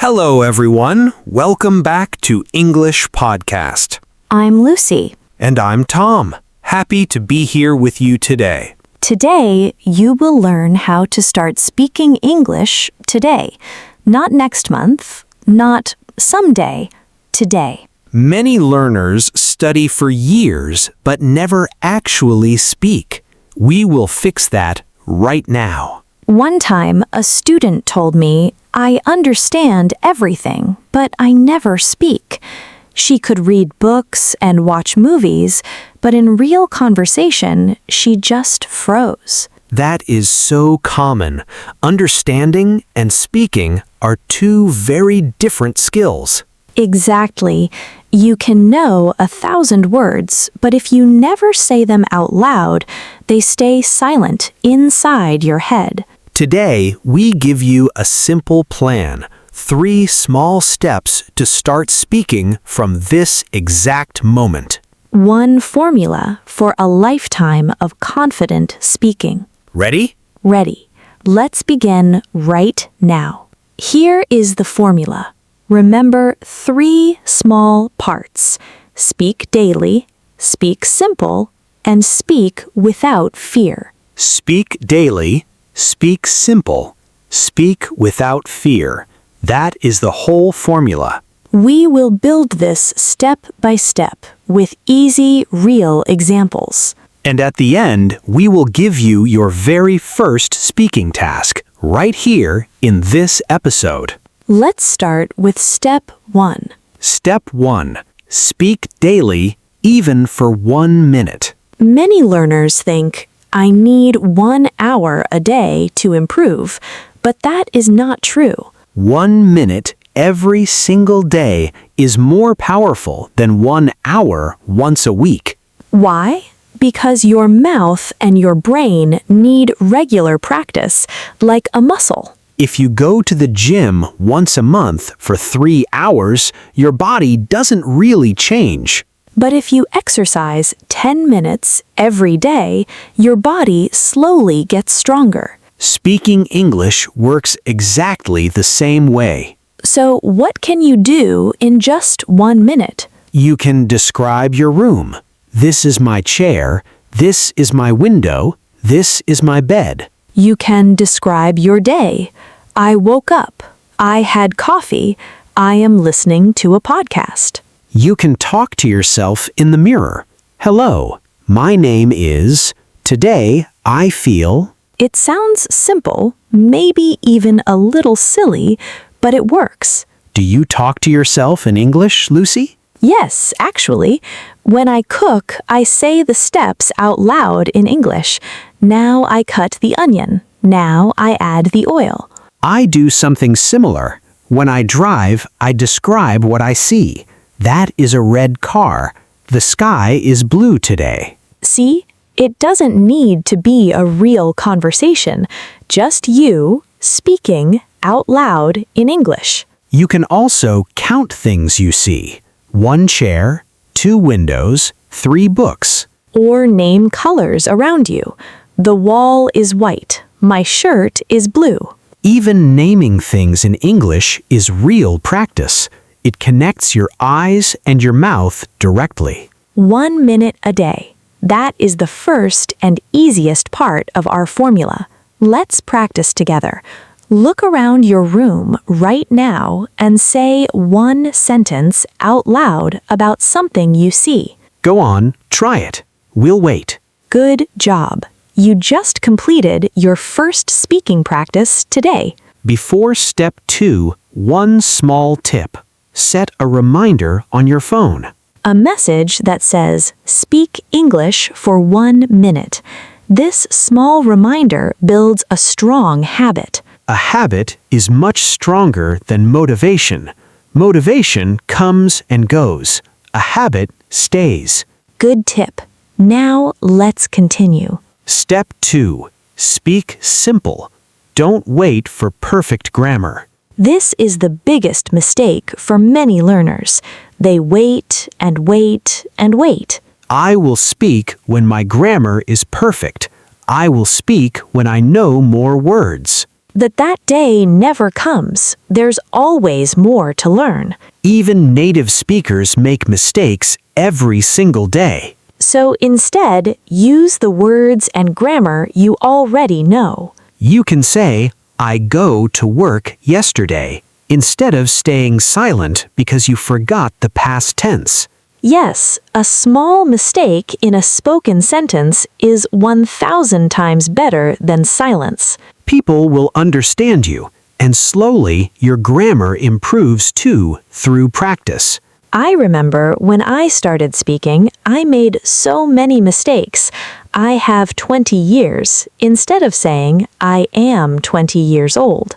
Hello, everyone. Welcome back to English Podcast. I'm Lucy. And I'm Tom. Happy to be here with you today. Today, you will learn how to start speaking English today. Not next month, not someday, today. Many learners study for years but never actually speak. We will fix that right now. One time, a student told me, I understand everything, but I never speak. She could read books and watch movies, but in real conversation, she just froze. That is so common. Understanding and speaking are two very different skills. Exactly. You can know 1,000 words, but if you never say them out loud, they stay silent inside your head. Today, we give you a simple plan, 3 small steps to start speaking from this exact moment. One formula for a lifetime of confident speaking. Ready? Ready. Let's begin right now. Here is the formula. Remember 3 small parts. Speak daily, speak simple, and speak without fear. Speak daily, speak simple, speak without fear. That is the whole formula. We will build this step by step with easy, real examples. And at the end, we will give you your very first speaking task right here in this episode. Let's start with step 1. Step 1. Speak daily, even for 1 minute. Many learners think, I need 1 hour a day to improve, but that is not true. 1 minute every single day is more powerful than 1 hour once a week. Why? Because your mouth and your brain need regular practice, like a muscle. If you go to the gym once a month for 3 hours, your body doesn't really change. But if you exercise 10 minutes every day, your body slowly gets stronger. Speaking English works exactly the same way. So what can you do in just 1 minute? You can describe your room. This is my chair. This is my window. This is my bed. You can describe your day. I woke up. I had coffee. I am listening to a podcast. You can talk to yourself in the mirror. Hello, my name is. Today, I feel. It sounds simple, maybe even a little silly, but it works. Do you talk to yourself in English, Lucy? Yes, actually. When I cook, I say the steps out loud in English. Now I cut the onion. Now I add the oil. I do something similar. When I drive, I describe what I see. That is a red car. The sky is blue today. See? It doesn't need to be a real conversation. Just you speaking out loud in English. You can also count things you see. 1 chair, 2 windows, 3 books. Or name colors around you. The wall is white. My shirt is blue. Even naming things in English is real practice. It connects your eyes and your mouth directly. 1 minute a day. That is the first and easiest part of our formula. Let's practice together. Look around your room right now and say 1 sentence out loud about something you see. Go on, try it. We'll wait. Good job. You just completed your first speaking practice today. Before step 2, 1 small tip. Set a reminder on your phone. A message that says, speak English for 1 minute. This small reminder builds a strong habit. A habit is much stronger than motivation. Motivation comes and goes. A habit stays. Good tip. Now let's continue. Step 2. Speak simple. Don't wait for perfect grammar. This is the biggest mistake for many learners. They wait and wait and wait. I will speak when my grammar is perfect. I will speak when I know more words. that day never comes. There's always more to learn. Even native speakers make mistakes every single day. So instead, use the words and grammar you already know. You can say, I go to work yesterday, instead of staying silent because you forgot the past tense. Yes, a small mistake in a spoken sentence is 1,000 times better than silence. People will understand you, and slowly your grammar improves too through practice. I remember when I started speaking, I made so many mistakes. I have 20 years instead of saying I am 20 years old.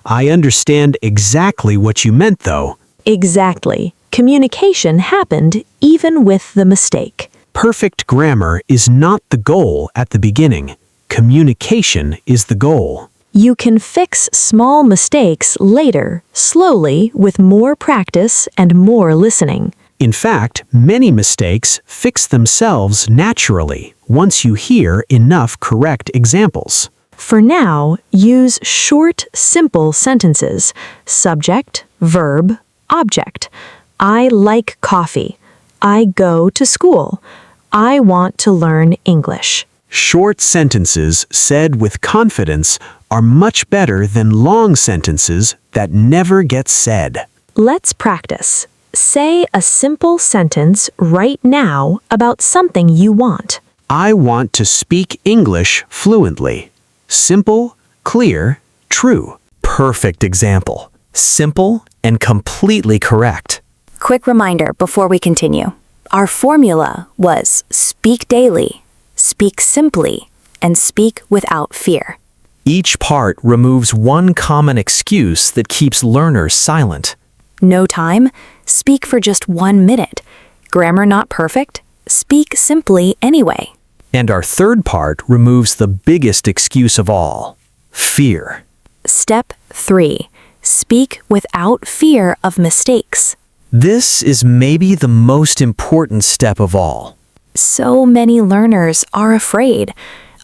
I understand exactly what you meant, though. Exactly. Communication happened even with the mistake. Perfect grammar is not the goal at the beginning. Communication is the goal. You can fix small mistakes later, slowly, with more practice and more listening. In fact, many mistakes fix themselves naturally once you hear enough correct examples. For now, use short, simple sentences. Subject, verb, object. I like coffee. I go to school. I want to learn English. Short sentences said with confidence are much better than long sentences that never get said. Let's practice. Say a simple sentence right now about something you want. I want to speak English fluently. Simple, clear, true. Perfect example. Simple and completely correct. Quick reminder before we continue. Our formula was speak daily, speak simply, and speak without fear. Each part removes one common excuse that keeps learners silent. No time? Speak for just 1 minute. Grammar not perfect? Speak simply anyway. And our third part removes the biggest excuse of all, fear. Step 3. Speak without fear of mistakes. This is maybe the most important step of all. So many learners are afraid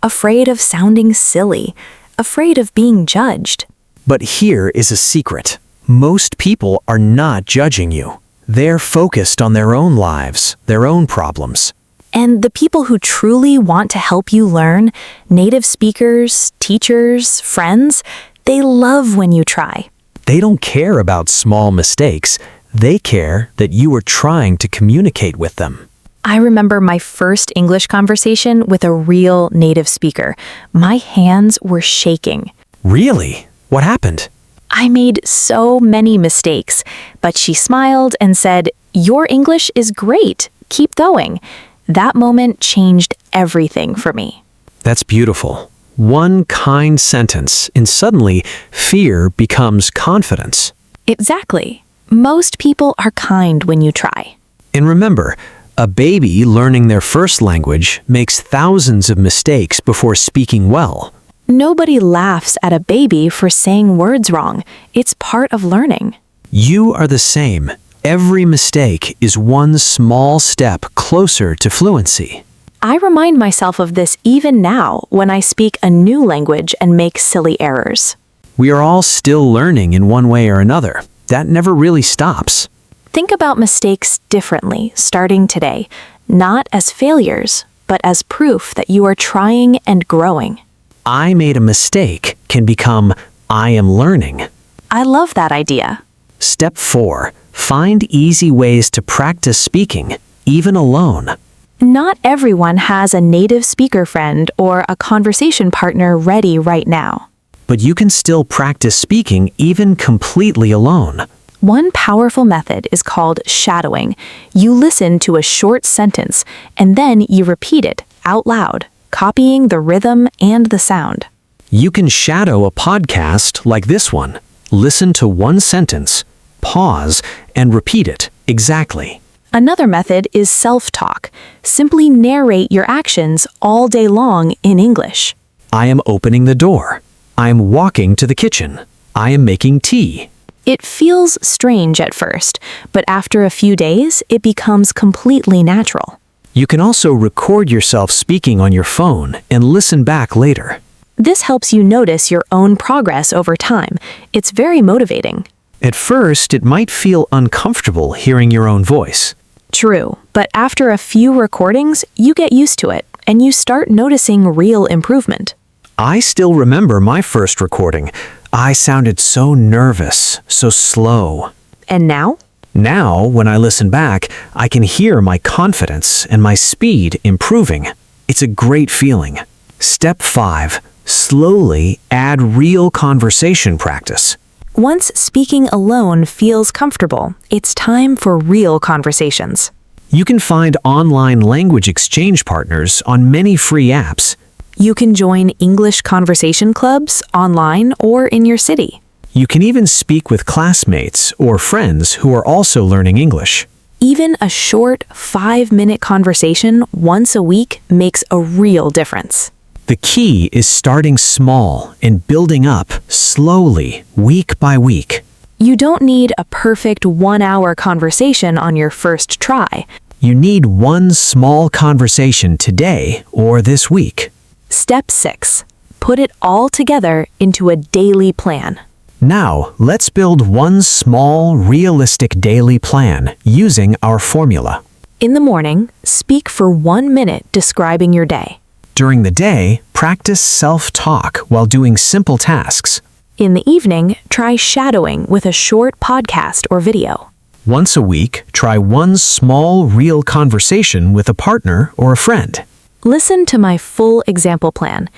of sounding silly, afraid of being judged. But here is a secret. Most people are not judging you. They're focused on their own lives, their own problems. And the people who truly want to help you learn, native speakers, teachers, friends, they love when you try. They don't care about small mistakes. They care that you are trying to communicate with them. I remember my first English conversation with a real native speaker. My hands were shaking. Really? What happened? I made so many mistakes, but she smiled and said, "Your English is great. Keep going." That moment changed everything for me. That's beautiful. One kind sentence, and suddenly fear becomes confidence. Exactly. Most people are kind when you try. And remember, a baby learning their first language makes thousands of mistakes before speaking well. Nobody laughs at a baby for saying words wrong. It's part of learning. You are the same. Every mistake is one small step closer to fluency. I remind myself of this even now when I speak a new language and make silly errors. We are all still learning in one way or another. That never really stops. Think about mistakes differently starting today, not as failures, but as proof that you are trying and growing. I made a mistake can become I am learning. I love that idea. Step 4. Find easy ways to practice speaking, even alone. Not everyone has a native speaker friend or a conversation partner ready right now. But you can still practice speaking even completely alone. One powerful method is called shadowing. You listen to a short sentence and then you repeat it out loud, copying the rhythm and the sound. You can shadow a podcast like this one. Listen to one sentence, pause, and repeat it exactly. Another method is self-talk. Simply narrate your actions all day long in English. I am opening the door. I am walking to the kitchen. I am making tea. It feels strange at first, but after a few days, it becomes completely natural. You can also record yourself speaking on your phone and listen back later. This helps you notice your own progress over time. It's very motivating. At first, it might feel uncomfortable hearing your own voice. True, but after a few recordings, you get used to it, and you start noticing real improvement. I still remember my first recording. I sounded so nervous, so slow. And now? Now, when I listen back, I can hear my confidence and my speed improving. It's a great feeling. Step 5. Slowly add real conversation practice. Once speaking alone feels comfortable, it's time for real conversations. You can find online language exchange partners on many free apps. You can join English conversation clubs online or in your city. You can even speak with classmates or friends who are also learning English. Even a short 5-minute conversation once a week makes a real difference. The key is starting small and building up slowly, week by week. You don't need a perfect 1-hour conversation on your first try. You need one small conversation today or this week. Step 6. Put it all together into a daily plan. Now, let's build one small, realistic daily plan using our formula. In the morning, speak for 1 minute describing your day. During the day, practice self-talk while doing simple tasks. In the evening, try shadowing with a short podcast or video. Once a week, try one small, real conversation with a partner or a friend. Listen to my full example plan.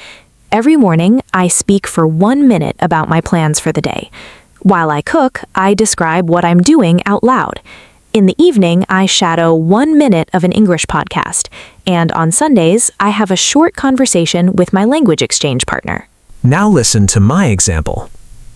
Every morning, I speak for 1 minute about my plans for the day. While I cook, I describe what I'm doing out loud. In the evening, I shadow 1 minute of an English podcast. And on Sundays, I have a short conversation with my language exchange partner. Now listen to my example.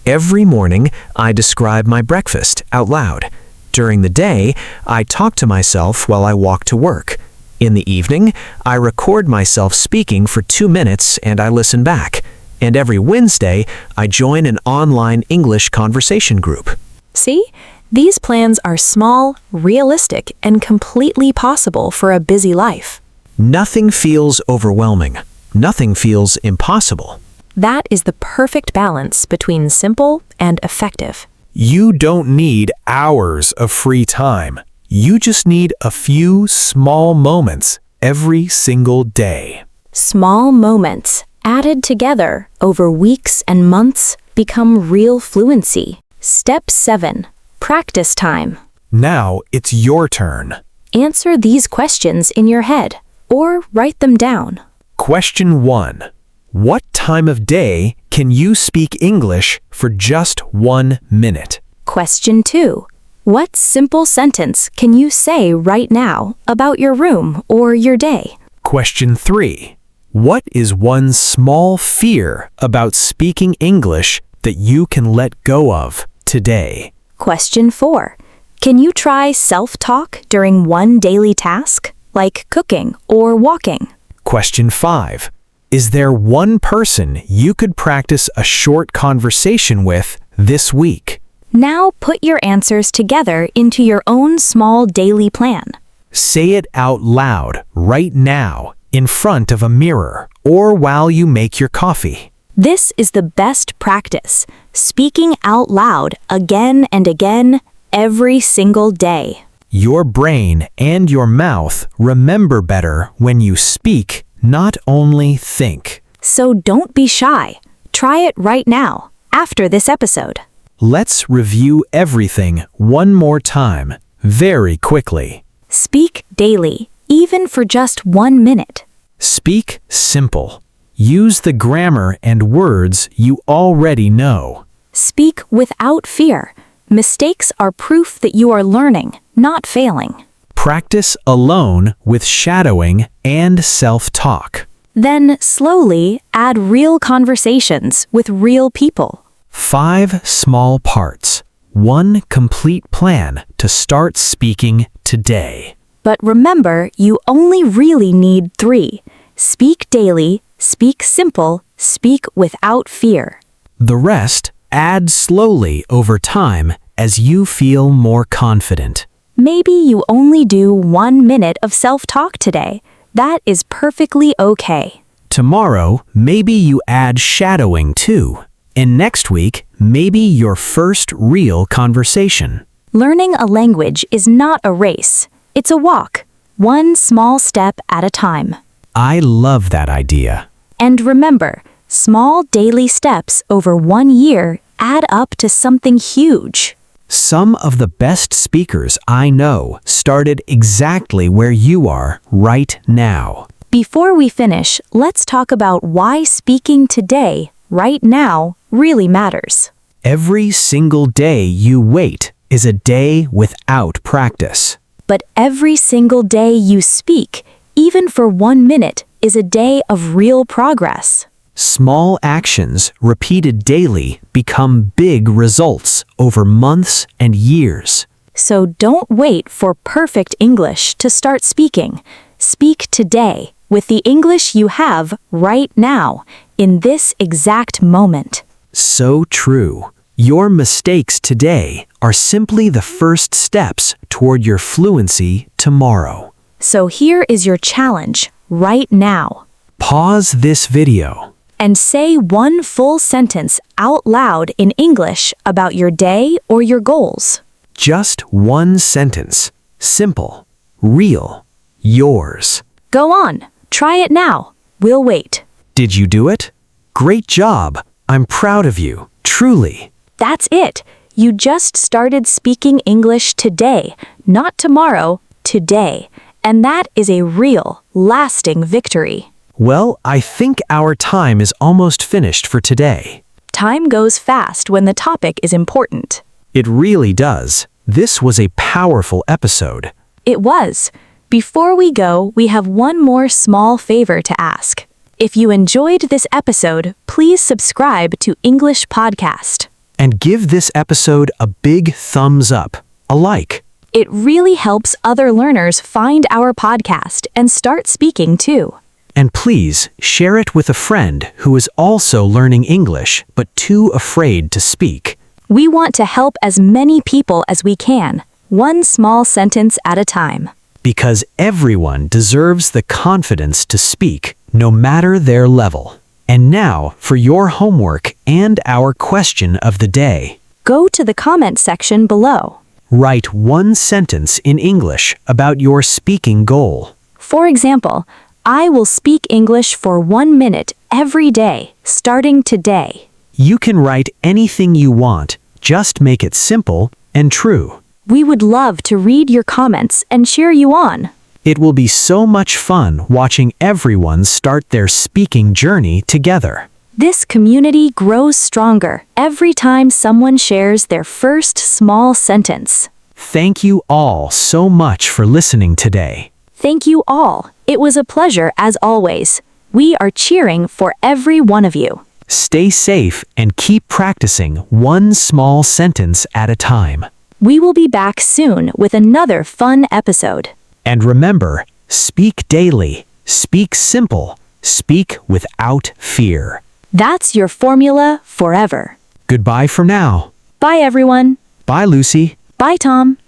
Every morning, I describe my breakfast out loud. During the day, I talk to myself while I walk to work. In the evening, I record myself speaking for 2 minutes and I listen back. And every Wednesday, I join an online English conversation group. See? These plans are small, realistic, and completely possible for a busy life. Nothing feels overwhelming. Nothing feels impossible. That is the perfect balance between simple and effective. You don't need hours of free time. You just need a few small moments every single day. Small moments, added together over weeks and months, become real fluency. Step 7. Practice time. Now it's your turn. Answer these questions in your head, or write them down. Question 1. What time of day can you speak English for just 1 minute? Question 2. What simple sentence can you say right now about your room or your day? Question 3. What is one small fear about speaking English that you can let go of today? Question 4. Can you try self-talk during one daily task, like cooking or walking? Question 5. Is there one person you could practice a short conversation with this week? Now put your answers together into your own small daily plan. Say it out loud right now in front of a mirror or while you make your coffee. This is the best practice, speaking out loud again and again every single day. Your brain and your mouth remember better when you speak, not only think. So don't be shy. Try it right now, after this episode. Let's review everything one more time, very quickly. Speak daily, even for just 1 minute. Speak simple. Use the grammar and words you already know. Speak without fear. Mistakes are proof that you are learning, not failing. Practice alone with shadowing and self-talk. Then slowly add real conversations with real people. 5 small parts. 1 complete plan to start speaking today. But remember, you only really need 3. Speak daily, speak simple, speak without fear. The rest, add slowly over time as you feel more confident. Maybe you only do 1 minute of self-talk today. That is perfectly okay. Tomorrow, maybe you add shadowing too. And next week, maybe your first real conversation. Learning a language is not a race. It's a walk, one small step at a time. I love that idea. And remember, small daily steps over 1 year add up to something huge. Some of the best speakers I know started exactly where you are right now. Before we finish, let's talk about why speaking today, right now, really matters. Every single day you wait is a day without practice. But every single day you speak, even for 1 minute, is a day of real progress. Small actions repeated daily become big results over months and years. So don't wait for perfect English to start speaking. Speak today with the English you have right now, in this exact moment. So true. Your mistakes today are simply the first steps toward your fluency tomorrow. So here is your challenge right now. Pause this video. And say one full sentence out loud in English about your day or your goals. Just one sentence. Simple. Real. Yours. Go on, try it now. We'll wait. Did you do it? Great job. I'm proud of you. Truly. That's it. You just started speaking English today, not tomorrow, today. And that is a real, lasting victory. Well, I think our time is almost finished for today. Time goes fast when the topic is important. It really does. This was a powerful episode. It was. Before we go, we have one more small favor to ask. If you enjoyed this episode, please subscribe to English Podcast. And give this episode a big thumbs up, a like. It really helps other learners find our podcast and start speaking too. And please share it with a friend who is also learning English but too afraid to speak. We want to help as many people as we can, one small sentence at a time. Because everyone deserves the confidence to speak, no matter their level. And now for your homework and our question of the day. Go to the comment section below. Write one sentence in English about your speaking goal. For example, I will speak English for 1 minute every day, starting today. You can write anything you want, just make it simple and true. We would love to read your comments and cheer you on. It will be so much fun watching everyone start their speaking journey together. This community grows stronger every time someone shares their first small sentence. Thank you all so much for listening today. Thank you all. It was a pleasure as always. We are cheering for every one of you. Stay safe and keep practicing one small sentence at a time. We will be back soon with another fun episode. And remember, speak daily, speak simple, speak without fear. That's your formula forever. Goodbye for now. Bye everyone. Bye, Lucy. Bye Tom.